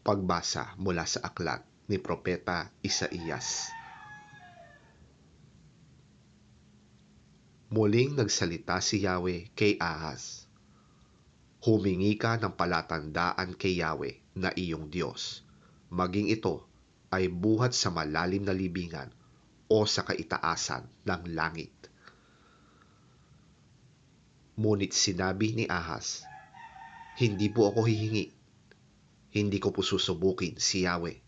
Pagbasa mula sa aklat ni Propeta Isaías. Muling nagsalita si Yahweh kay Ahaz. Humingi ka ng palatandaan kay Yahweh na iyong Diyos, maging ito ay buhat sa malalim na libingan o sa kaitaasan ng langit. Ngunit sinabi ni Ahaz, hindi po ako hihingi. Hindi ko po susubukin si Yahweh.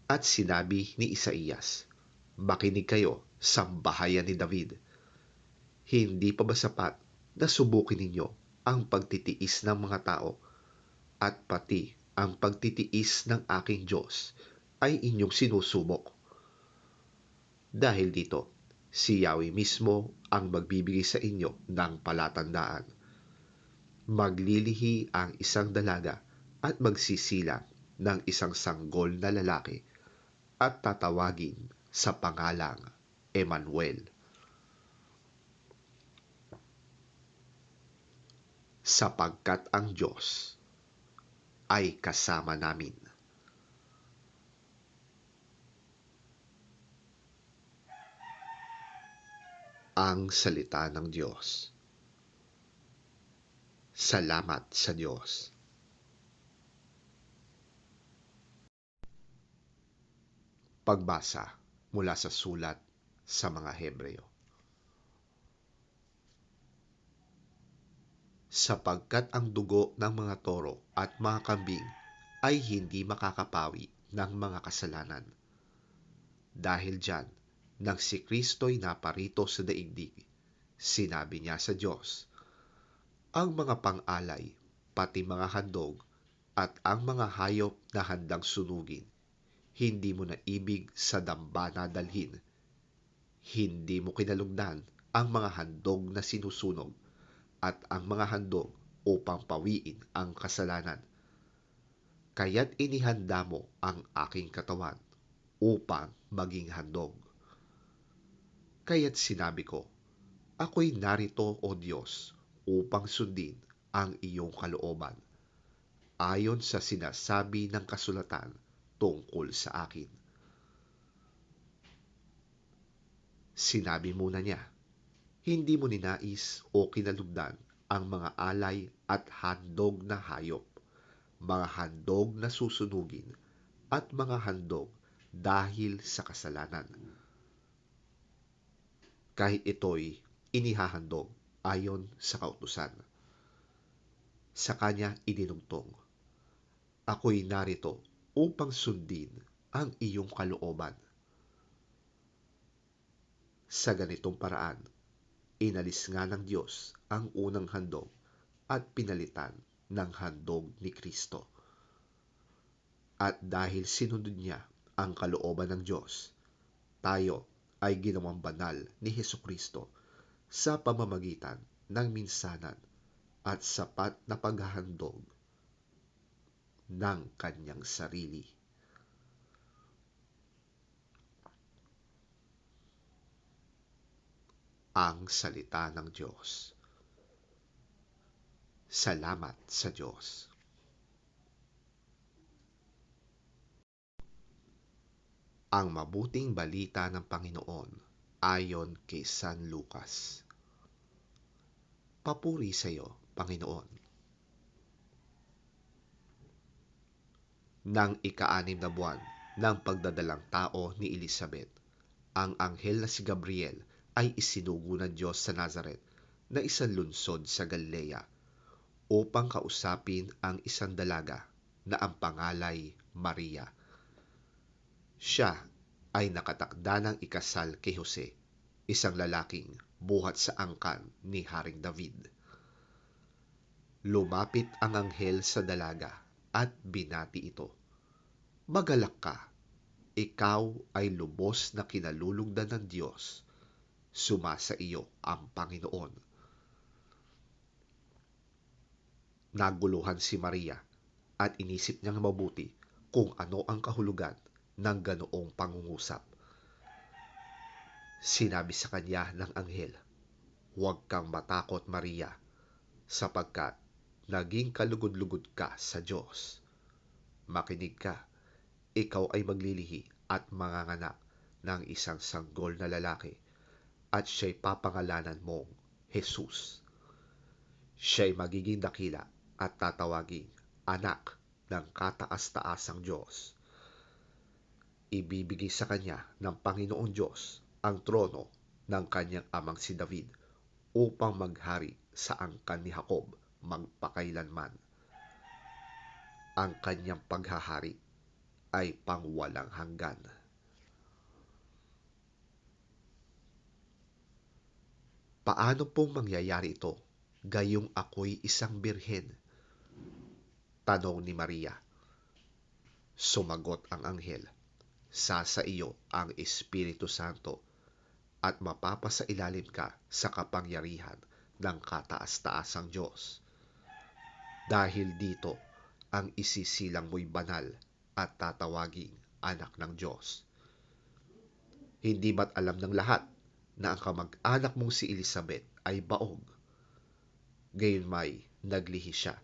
At sinabi ni Isaías, makinig kayo, sambahayan ni David. Hindi pa ba sapat na subukin ninyo ang pagtitiis ng mga tao at pati ang pagtitiis ng aking Diyos ay inyong sinusubok? Dahil dito, si Yahweh mismo ang magbibigay sa inyo ng palatandaan. Maglilihi ang isang dalaga at magsisilang ng isang sanggol na lalaki at tatawagin sa pangalang Emmanuel. Sapagkat ang Diyos ay kasama namin. Ang salita ng Diyos. Salamat sa Diyos. Pagbasa mula sa sulat sa mga Hebreo. Sapagkat ang dugo ng mga toro at mga kambing ay hindi makakapawi ng mga kasalanan. Dahil diyan, nang si Kristo'y naparito sa daigdig, sinabi niya sa Diyos, ang mga pang-alay, pati mga handog, at ang mga hayop na handang sunugin, hindi mo na ibig sa dambana dalhin. Hindi mo kinalugdan ang mga handog na sinusunog at ang mga handog upang pawiin ang kasalanan. Kaya't inihanda mo ang aking katawan upang maging handog. Kaya't sinabi ko, ako'y narito, O Diyos, upang sundin ang iyong kalooban, ayon sa sinasabi ng kasulatan tungkol sa akin. Sinabi muna niya, hindi mo ninais o kinalugdan ang mga alay at handog na hayop, mga handog na susunugin, at mga handog dahil sa kasalanan. Kahit ito'y inihahandog ayon sa kautusan. Sa kanya idinugtong, ako'y narito upang sundin ang iyong kalooban. Sa ganitong paraan, inalis nga ng Diyos ang unang handog at pinalitan ng handog ni Kristo. At dahil sinunod niya ang kalooban ng Diyos, tayo ay ginawang banal ni Hesukristo sa pamamagitan ng minsanan at sapat na paghahandog ng kanyang sarili. Ang salita ng Diyos. Salamat sa Diyos. Ang mabuting balita ng Panginoon ayon kay San Lucas. Papuri sa iyo, Panginoon. Nang ika-6 na buwan ng pagdadalang tao ni Elizabeth, ang anghel na si Gabriel ay isinugo ng Diyos sa Nazaret na isang lungsod sa Galilea upang kausapin ang isang dalaga na ang pangalay Maria. Siya ay nakatakda ng ikasal kay Jose, isang lalaking buhat sa angkan ni Haring David. Lumapit ang anghel sa dalaga at binati ito. Magalak ka, ikaw ay lubos na kinalulugdan ng Diyos. Sumasa iyo ang Panginoon. Naguluhan si Maria at inisip niyang mabuti kung ano ang kahulugan ng ganoong pangungusap. Sinabi sa kanya ng anghel, huwag kang matakot, Maria, sapagkat naging kalugod-lugod ka sa Diyos. Makinig ka, ikaw ay maglilihi at manganganak ng isang sanggol na lalaki at siya'y papangalanan mong Jesus. Siya'y magiging dakila at tatawaging anak ng kataas-taasang Diyos. Ibibigay sa kanya ng Panginoong Diyos ang trono ng kanyang amang si David upang maghari sa angkan ni Jacob magpakailanman. Ang kanyang paghahari ay pangwalang hanggan. Paano pong mangyayari ito, gayong ako'y isang birhen? Tanong ni Maria. Sumagot ang anghel, Sasa iyo ang Espiritu Santo at mapapasailalim ka sa kapangyarihan ng kataas-taasang Diyos. Dahil dito, ang isisilang mo'y banal at tatawaging anak ng Diyos. Hindi ba't alam ng lahat na ang kamag-anak mong si Elizabeth ay baog? Gayunmay, naglihi siya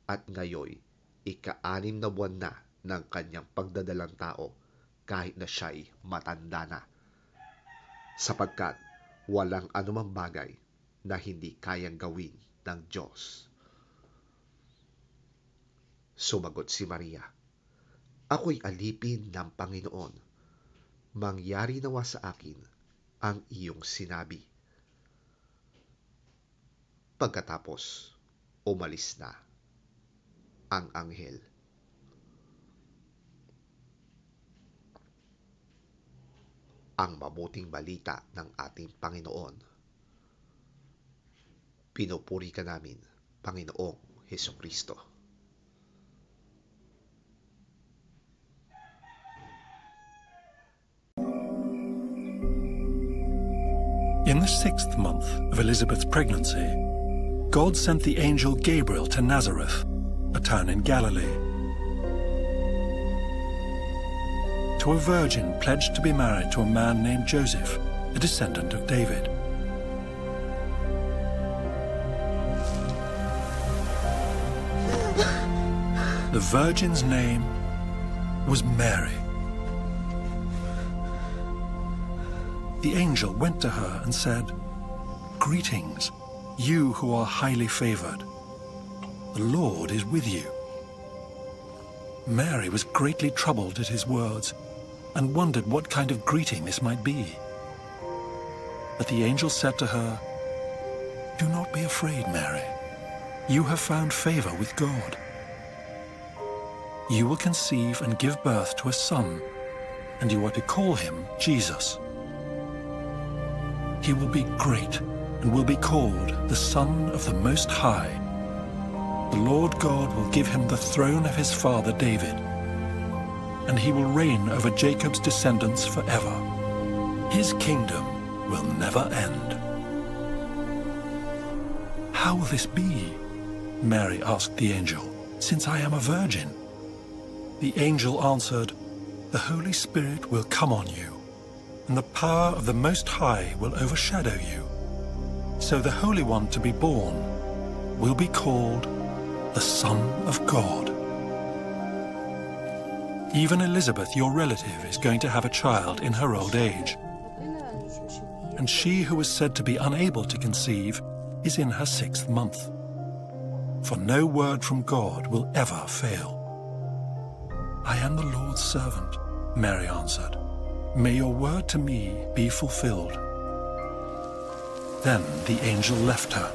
at ngayoy, ika-6 na buwan na ng kanyang pagdadalang tao kahit na siya'y matanda na. Sapagkat walang anumang bagay na hindi kayang gawin ng Diyos. Sumagot si Maria, Ako'y alipin ng Panginoon. Mangyari nawa sa akin ang iyong sinabi. Pagkatapos, umalis na ang anghel. Ang mabuting balita ng ating Panginoon. Pinupuri ka namin, Panginoong Hesukristo. In the 6th month of Elizabeth's pregnancy, God sent the angel Gabriel to Nazareth, a town in Galilee, to a virgin pledged to be married to a man named Joseph, a descendant of David. The virgin's name was Mary. The angel went to her and said, Greetings, you who are highly favored. The Lord is with you. Mary was greatly troubled at his words and wondered what kind of greeting this might be. But the angel said to her, Do not be afraid, Mary. You have found favor with God. You will conceive and give birth to a son, and you are to call him Jesus. He will be great and will be called the Son of the Most High. The Lord God will give him the throne of his father David, and he will reign over Jacob's descendants forever. His kingdom will never end. How will this be? Mary asked the angel, since I am a virgin. The angel answered, The Holy Spirit will come on you, and the power of the Most High will overshadow you. So the Holy One to be born will be called the Son of God. Even Elizabeth, your relative, is going to have a child in her old age. And she who was said to be unable to conceive is in her 6th month. For no word from God will ever fail. I am the Lord's servant, Mary answered. May your word to me be fulfilled. Then the angel left her.